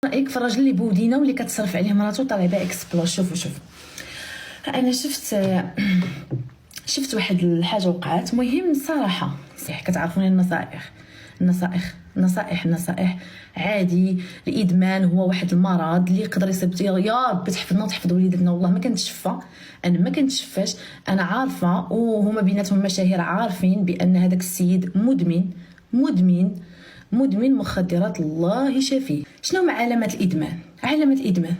رايك في الراجل اللي بودينا واللي كتصرف عليه مراتو طالع بها اكسبلور؟ شوف انا شفت واحد الحاجه وقعات. مهم صراحه صحيح كتعرفوني النصائح عادي. الادمان هو واحد المرض اللي يقدر يصيب، يا ربي تحفظنا وتحفظ وليداتنا. والله ما كنتشفى، انا ما كنتشفاش، انا عارفه وهما بيناتهم مشاهير عارفين بان هذاك السيد مدمن مخدرات. الله يشافيه. شنو هما علامات الادمان؟ علامات الادمان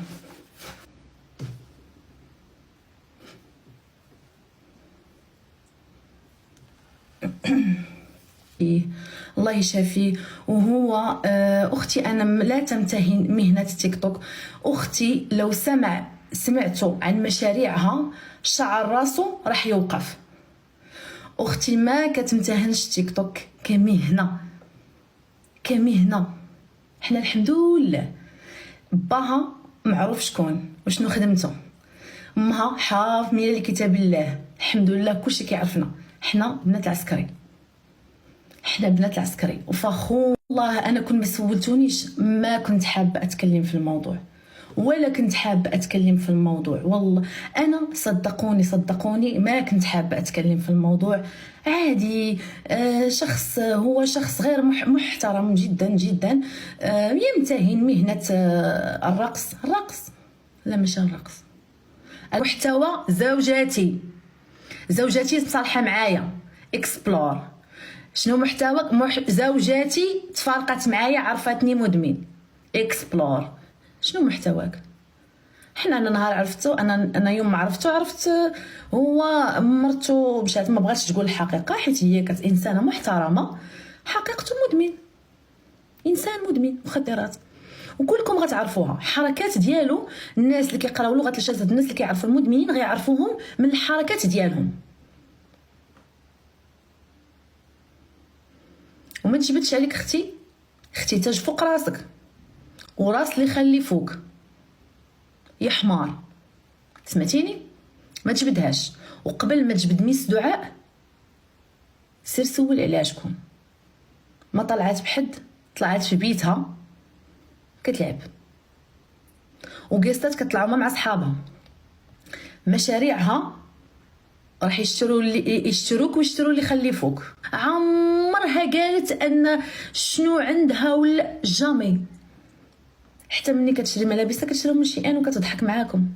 الله يشافيه. وهو اختي انا لا تمتهن مهنه تيك توك. اختي لو سمعتوا عن مشاريعها شعر راسو راح يوقف. اختي ما كتمتهنش تيك توك كمهنه. حنا الحمد لله باها معروف شكون وشنو خدمته، امها حافظه لكتاب الله، الحمد لله كلشي كيعرفنا. حنا بنات العسكري وفخور. والله انا كون ما سولتونيش ما كنت حابه اتكلم في الموضوع، ولا كنت حابه اتكلم في الموضوع. والله انا صدقوني ما كنت حابه اتكلم في الموضوع. عادي. هو شخص غير محترم جدا يمتهن مهنه الرقص. لا ماشي الرقص، المحتوى. زوجاتي مصالحه معايا اكسبلور. شنو محتوى؟ زوجاتي تفارقت معايا عرفتني مدمن اكسبلور. شنو محتواك؟ انا نهار عرفتو، انا يوم ما عرفت هو مرتو مشات ما بغاتش تقول الحقيقه حيت هي كانت انسانه محترمه. حقيقته انسان مدمن مخدرات، وكلكم غتعرفوها. حركات ديالو الناس اللي كيقراو لغه الجسد، الناس اللي كيعرفوا المدمنين غيعرفوهم من الحركات ديالهم. وما تجبدش عليك اختي تاج فوق راسك وراس اللي خلفوك يا حمار. سمعتيني؟ ما تجبدهاش. وقبل ما تجبد ميس دعاء سير سول على شكون. ما طلعت بحد، طلعت في بيتها كتلعب، وقيستات كتطلعوا مع صحابها. مشاريعها راح يشتروك ويشتروا اللي خلفوك. عمرها قالت ان شنو عندها ولا جامي. حتى ملي كتشري ملابسها كتشريهم من شي ان وكتضحك معاكم،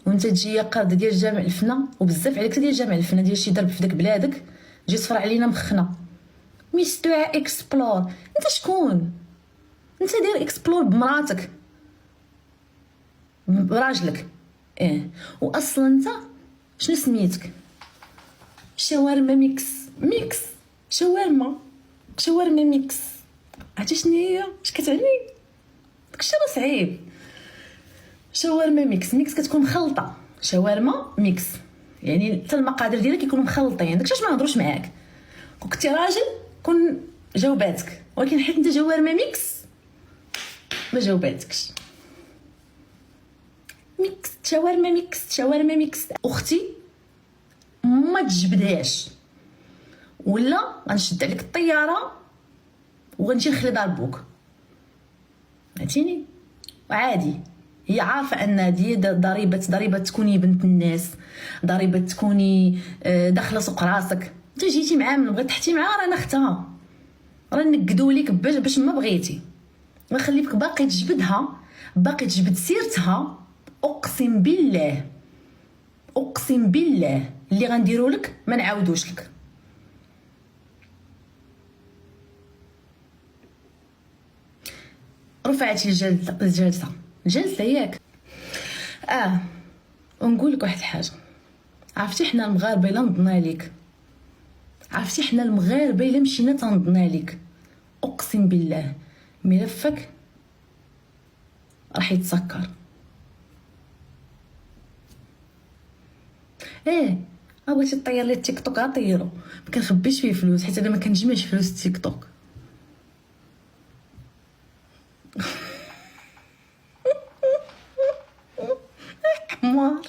وانت تجي قاده ديال جامع الفنا. وبزاف عليك ديال جامع الفنا ديال شي درب في داك بلادك تجي تفرع علينا مخنا. ميس دعاء اكسبلور. انت شكون؟ انت داير اكسبلور بمراتك براجلك؟ واصلا انت شنو سميتك؟ شاورما ميكس شاورما ميكس. عرفتي شنو هي؟ اش كتعني؟ داكشي راه صعيب. شاورما ميكس كتكون مخلطه. شاورما ميكس يعني حتى المقادير ديالها كيكونوا مخلطين. داكشي ما نهضروش معاك. كنتي راجل كون جاوباتك، ولكن حيت انت شاورما ميكس ما جاوباتكش. شاورما ميكس. اختي ما تجبدهاش ولا غنشد عليك الطياره وغنجي نخلي ضربوك. فهمتيني؟ عادي. هي عارفه ان هذه ضريبه تكوني بنت الناس، ضريبه تكوني داخله سوق راسك. انت جيتي معاه من بغيت تحتي معاه راه اختها، راه نقدوا لك باش ما بغيتي. غنخليك باقي تجبد سيرتها. اقسم بالله اللي غنديروا لك ما نعاودوش لك. رفعتي الجلسه ياك؟ ونقول لك واحد الحاجه. عرفتي حنا المغاربه الا نضنا ليك، عرفتي حنا المغاربه الا مشينا تنضنا ليك، اقسم بالله ملفك راح يتسكر. بغيتي طير لي التيك توك غطيرو. ما كنخبيش فيه فلوس حيت انا ما كنجمعش فلوس التيك توك. حمار.